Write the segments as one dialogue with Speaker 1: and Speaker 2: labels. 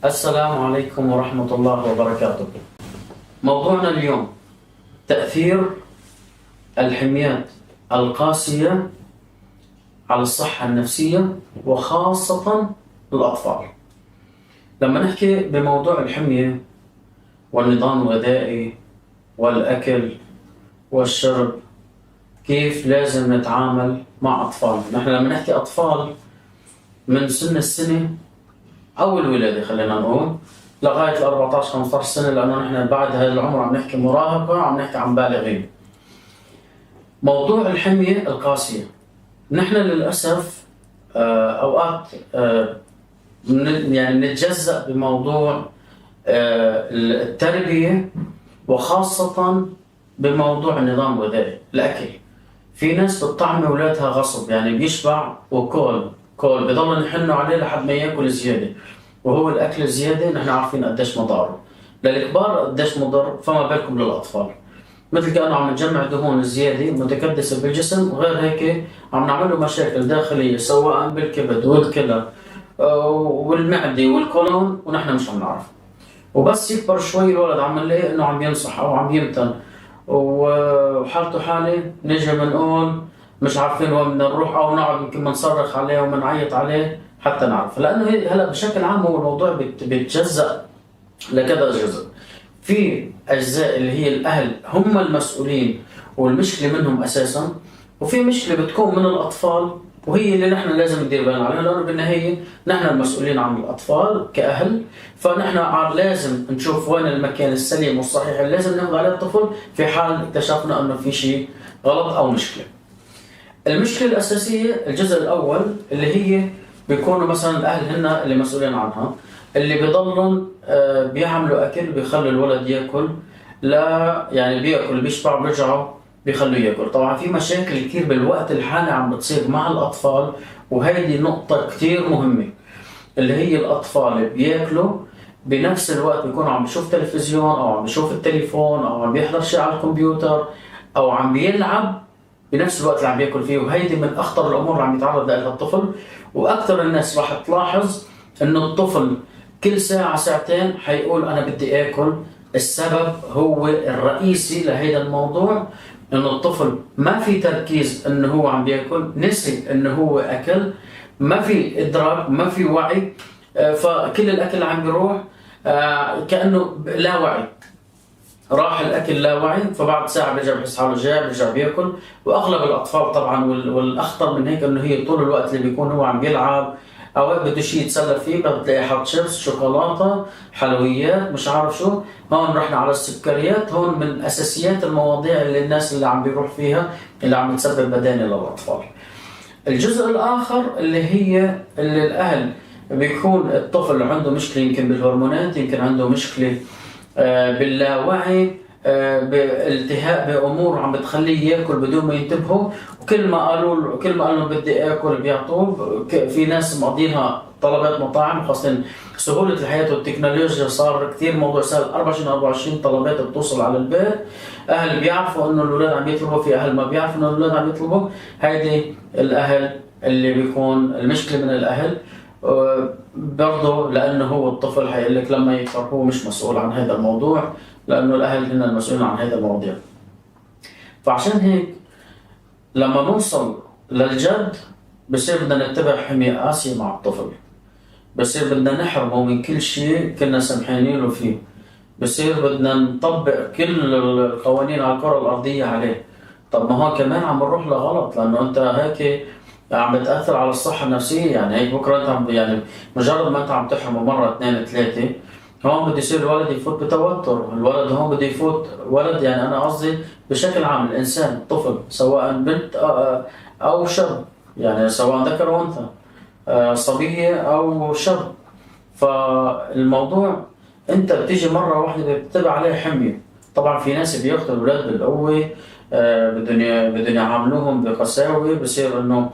Speaker 1: السلام عليكم ورحمة الله وبركاته. موضوعنا اليوم تأثير الحميات القاسية على الصحة النفسية وخاصة الأطفال. لما نحكي بموضوع الحمية والنظام الغذائي والأكل والشرب، كيف لازم نتعامل مع أطفال؟ نحن لما نحكي أطفال من سن السنة أو الولادة خلينا نقول لغاية 14-15 سنة، لأنه نحن بعد هذا العمر عم نحكي مراهقة، عم نحكي عن بالغين. موضوع الحمية القاسية، نحن للأسف أوقات يعني نتجزأ بموضوع التربية، وخاصة بموضوع النظام الغذائي الأكل. في ناس بتطعم أولادها غصب، يعني بيشبع وكل بيضلوا يحنوا عليه لحد ما ياكل زيادة، وهو الأكل الزيادة نحن عارفين قديش مضاره للكبار قديش مضر، فما بالكم للأطفال. مثل كأنه عم نجمع دهون زيادة متكدسة بالجسم، وغير هيك عم نعمله مشاكل داخلية سواء بالكبد والكلى والمعدة والقولون ونحن مش عم نعرف. وبس يكبر شوي الولد عم نلاقي انه عم ينصح او عم يمتن وحالته حالة، نجي بنقول مش عارفين وين بدنا نروح، او نقعد يمكن بنصرخ عليه وبنعيط عليه حتى نعرف. لانه هلا بشكل عام هو الموضوع بيتجزأ لكذا جزء. في اجزاء اللي هي الاهل هم المسؤولين والمشكله منهم اساسا، وفي مشكله بتكون من الاطفال وهي اللي نحن لازم ندير بالنا عليها، لانه بالنهايه نحن المسؤولين عن الاطفال كاهل. فنحن لازم نشوف وين المكان السليم والصحيح اللي لازم ناخذ عليه الطفل في حال اكتشفنا انه في شيء غلط او مشكله. المشكله الاساسيه الجزء الاول اللي هي بيكونوا مثلا الاهل هن اللي مسؤولين عنها، اللي بيضلون بيعملوا اكل بيخلوا الولد ياكل، لا يعني بياكل بيشبع بيرجعوا بيخلوه ياكل. طبعا في مشاكل كثير بالوقت الحالي عم بتصير مع الاطفال، وهيدي نقطة كثير مهمة، اللي هي الاطفال بياكلوا بنفس الوقت بيكونوا عم بيشوف تلفزيون او عم بيشوف التليفون او عم بيحضر شيء على الكمبيوتر او عم بيلعب بنفس الوقت اللي عم بياكل فيه. وهيدي من اخطر الامور اللي عم يتعرض لها الطفل. واكثر الناس راح تلاحظ انه الطفل كل ساعة ساعتين حيقول أنا بدي آكل. السبب هو الرئيسي لهذا الموضوع إنه الطفل ما في تركيز إنه هو عم بياكل، نسي إنه هو أكل، ما في إدراك، ما في وعي. فكل الأكل عم بيروح كأنه لا وعي، راح الأكل لا وعي، فبعد ساعة بيرجع بحس حاله جاع بيرجع بياكل. وأغلب الأطفال طبعا والأخطر من هيك إنه هي طول الوقت اللي بيكون هو عم بيلعب أو بده شيء يتسلى فيه بتلاقي حاط شيبس، شوكولاتة، حلويات، مش عارف شو. هون رحنا على السكريات، هون من أساسيات المواضيع اللي الناس اللي عم بيروح فيها اللي عم تسبب بداني للأطفال. الجزء الآخر اللي هي اللي الأهل بيكون الطفل عنده مشكلة يمكن بالهرمونات، يمكن عنده مشكلة باللاوعي، بالتهاب بامور عم بتخليه ياكل بدون ما ينتبهوا، وكل ما قالوا له بدي اكل بيعطوه. في ناس مقضينها طلبات مطاعم، خاصة سهولة الحياة والتكنولوجيا صار كثير موضوع سهل، 24 طلبات بتوصل على البيت. اهل بيعرفوا انه الاولاد عم يطلبوا، في اهل ما بيعرفوا انه الاولاد عم يطلبوا. هيدي الاهل اللي بيكون المشكلة من الاهل برضه، لانه هو الطفل حيقول لك لما يكبر هو مش مسؤول عن هذا الموضوع، لانه الاهل هن المسؤولين عن هذا المواضيع. فعشان هيك لما نوصل للجد بصير بدنا نتبع حمية قاسية مع الطفل، بصير بدنا نحرمه من كل شيء كنا سمحانين له فيه، بصير بدنا نطبق كل القوانين على الكرة الأرضية عليه. طب ما هو كمان عم نروح لغلط، لأنه أنت هيك عم بتأثر على الصحة النفسية. يعني هيك بكرة أنت عم يعني مجرد ما أنت عم تحرمه مرة 2 3 هون بده يصير الولد يفوت بتوتر، الولد هون بده يفوت ولد، يعني أنا قصدي بشكل عام الإنسان الطفل سواء بنت أو شاب، يعني سواء ذكر أو أنثى، صبية أو شاب. فالموضوع أنت بتيجي مرة واحدة بتتبع عليه حمية. طبعا في ناس بياخذوا الأولاد بالقوة، بدهم يعاملوهم بقساوة، بصير إنه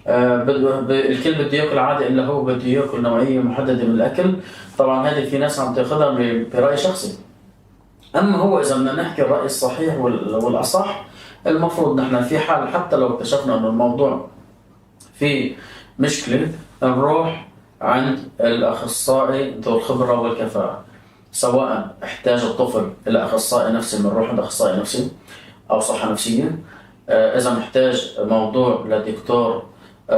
Speaker 1: الكل بده ياكل عادي الا هو بده ياكل نوعيه محدده من الاكل. طبعا هذه في ناس عم تاخذها براي شخصي. اما هو اذا بدنا نحكي الراي الصحيح والاصح، المفروض نحن في حال حتى لو اكتشفنا انه الموضوع في مشكله نروح عند الأخصائي ذو الخبرة والكفاءة، سواء احتاج الطفل إلى أخصائي نفسي بنروح عند أخصائي نفسي أو صحة نفسية. إذا محتاج موضوع لدكتور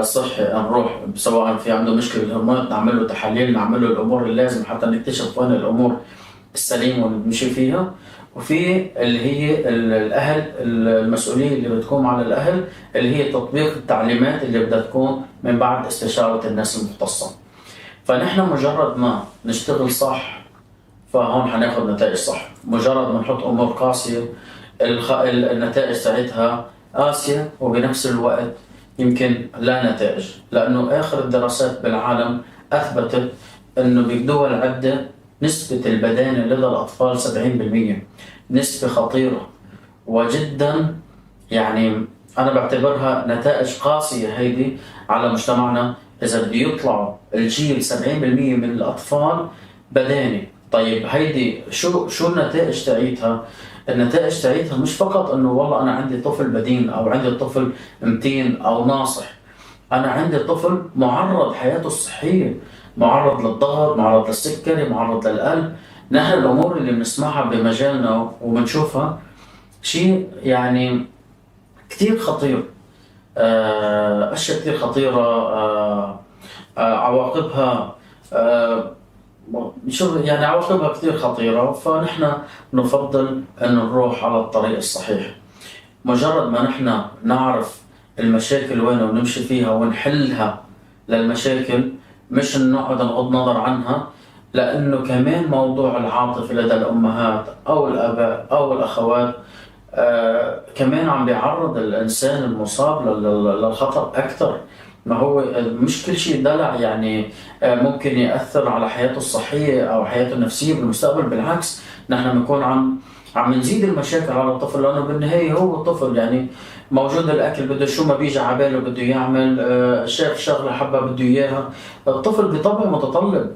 Speaker 1: صحي نروح، سواء في عنده مشكلة بالهرمونات نعمل له تحاليل، نعمل له الأمور اللازم حتى نكتشف وين الأمور السليمة واللي بنمشي فيها. وفي اللي هي الأهل، المسؤولية اللي بتكون على الأهل اللي هي تطبيق التعليمات اللي بدها تكون من بعد استشارة الناس المختصة. فنحن مجرد ما نشتغل صح فهون حناخد نتائج صح. مجرد ما نحط أمور قاسية النتائج ساعتها قاسية، وبنفس الوقت يمكن لا نتائج، لأنه آخر الدراسات بالعالم أثبتت أنه بدول عدة نسبة البدانة لدى الأطفال 70%، نسبة خطيرة وجدا. يعني أنا بعتبرها نتائج قاسية هيدي على مجتمعنا، إذا بده يطلعوا الجيل 70% من الأطفال بداني. طيب هيدي شو النتائج تاعيتها؟ النتائج تاعيتها مش فقط انه والله انا عندي طفل بدين او عندي طفل متين او ناصح، انا عندي طفل معرض حياته الصحية، معرض للضغط، معرض للسكري، معرض للقلب. نحن الامور اللي بنسمعها بمجالنا وبنشوفها شيء يعني كتير خطير، اشياء كتير خطيرة، عواقبها يعني عواقبها كتير خطيرة. فنحن نفضل أن نروح على الطريق الصحيح. مجرد ما نحن نعرف المشاكل وين ونمشي فيها ونحلها للمشاكل، مش نقعد نغض نظر عنها، لأنه كمان موضوع العاطفة لدى الأمهات أو الآباء أو الأخوات كمان عم بيعرض الإنسان المصاب للخطر أكثر. ما هو مش كل شيء دلع يعني ممكن يأثر على حياته الصحية أو حياته النفسية بالمستقبل. بالعكس، نحن بنكون عم نزيد المشاكل على الطفل، لأنه بالنهاية هو طفل يعني موجود الأكل بده شو ما بيجي عباله بده يعمل، شاف شغلة حبة بده إياها. الطفل بطبعه متطلب،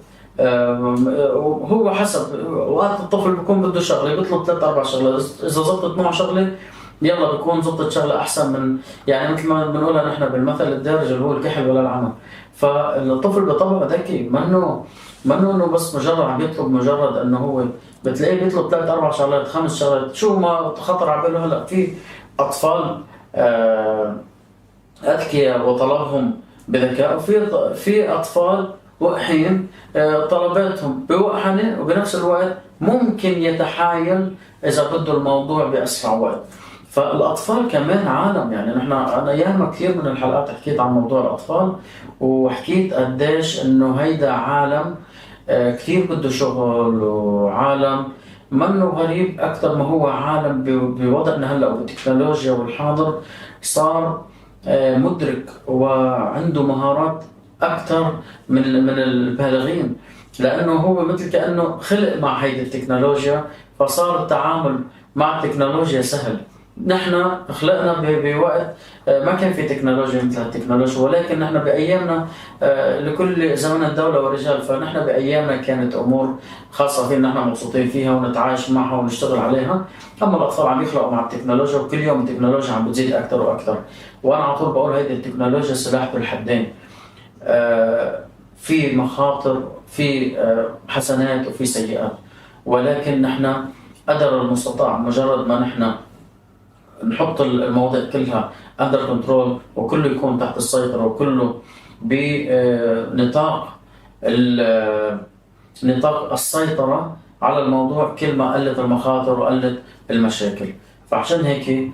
Speaker 1: هو حسب وقت الطفل بيكون بده شغله بيطلب 3-4 شغلات، اذا زبطت معه شغله يلا بكون زبطت شغله احسن من يعني مثل ما بنقولها نحن بالمثل الدارج اللي هو الكحل ولا العمى. فالطفل بطبعه ذكي، منه انه بس مجرد عم يطلب، مجرد انه هو بتلاقيه بيطلب 3-4 شغلات 5 شغلات شو ما خطر على باله. هلا في اطفال اذكياء وطلبهم بذكاء، وفي اطفال وقحين طلباتهم بوقحنة، وبنفس الوقت ممكن يتحايل إذا بده الموضوع بأسرع وقت. فالأطفال كمان عالم، يعني أنا ياما كثير من الحلقات حكيت عن موضوع الأطفال، وحكيت قديش إنه هيدا عالم كثير بده شغل، وعالم منه غريب أكثر ما هو عالم بوضعنا هلأ وبالتكنولوجيا والحاضر صار مدرك وعنده مهارات أكثر من البالغين، لأنه هو مثل كأنه خلق مع هيدي التكنولوجيا، فصار التعامل مع التكنولوجيا سهل. نحن خلقنا بوقت ما كان في تكنولوجيا مثل التكنولوجيا، ولكن نحن بأيامنا لكل زمن الدولة والرجال، فنحن بأيامنا كانت أمور خاصة فينا نحن مبسوطين فيها ونتعايش معها ونشتغل عليها. أما الأطفال عم يخلقوا مع التكنولوجيا، وكل يوم التكنولوجيا عم بتزيد أكثر وأكثر. وأنا على طول بقول هيدي التكنولوجيا سلاح ذو الحدين، في مخاطر، في حسنات وفي سيئات، ولكن نحن قدر المستطاع مجرد ما نحن نحط المواضيع كلها under control وكله يكون تحت السيطرة وكله بنطاق نطاق السيطرة على الموضوع، كل ما قلت المخاطر وقلت المشاكل. فعشان هيك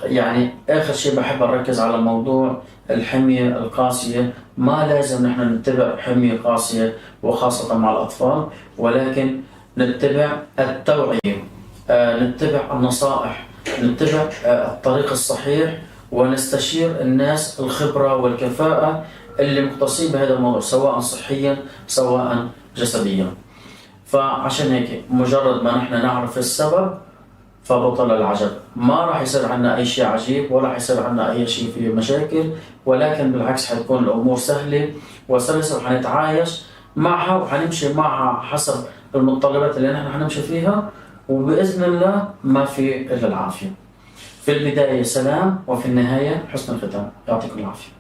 Speaker 1: يعني آخر شيء بحب أركز على موضوع الحمية القاسية. ما لازم نحن نتبع حمية قاسية وخاصة مع الأطفال، ولكن نتبع التوعية، نتبع النصائح، نتبع الطريق الصحيح، ونستشير الناس الخبرة والكفاءة اللي مختصين بهذا الموضوع، سواء صحيا سواء جسديا. فعشان هيك مجرد ما نحن نعرف السبب فبطل العجب، ما راح يصير عنا أي شيء عجيب ولا راح يصير عنا أي شيء فيه مشاكل، ولكن بالعكس حتكون الأمور سهلة وسلسة، وحنتعايش معها وحنمشي معها حسب المتطلبات اللي نحن حنمشي فيها، وبإذن الله ما في إلا العافية. في البداية سلام، وفي النهاية حسن الختام. يعطيكم العافية.